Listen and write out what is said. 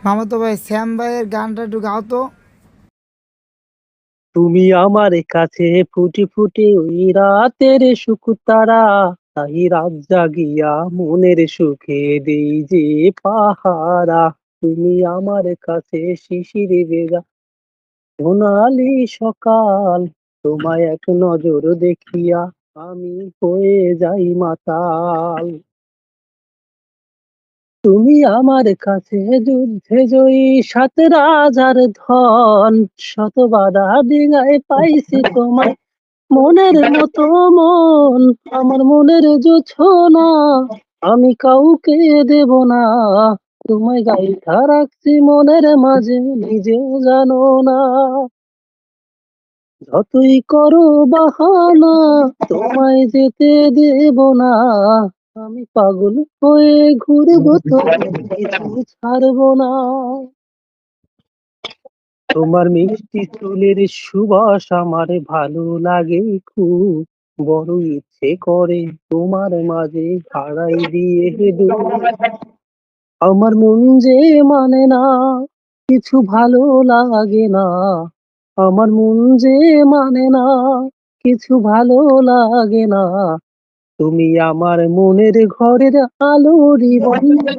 মামাতো ভাই শ্যাম ভাইয়ের গানটা একটু গাও তো। তুমি আমার কাছে ফুটি ফুটি ওই রাতের সুখ তারা, তাই রাত জাগিয়া মনের সুখে দেই যে পাহারা। তুমি আমার কাছে শিশির ভেজা সোনালি সকাল, তোমায় এক নজর দেখিয়া আমি হয়ে যাই মাতাল। তুমি আমার কাছে যুদ্ধে জয়ী সাত রাজার ধন, শত বাধা ডিঙায় পাইছি তোমার মনের মতো মন। আমার মনের জোছনা আমি কাউকে দেব না, তোমায় গাইথা রাখছি মনের মাঝে নিজেও জানো না। যতই করো বাহানা তোমায় যেতে দেব না, আমি পাগল হয়ে ঘুরবো তো কিছু ছাড়বো না। তোমার মিষ্টি চুলের সুবাস আমার ভালো লাগে খুব, বড় ইচ্ছে করে তোমার মাঝে হারাই দিয়ে ডুব। আমার মন যে মানে না, কিছু ভালো লাগে না। আমার মন যে মানে না, কিছু ভালো লাগে না। তুমি আমার মনের ঘরের আলোরই বন্ধা।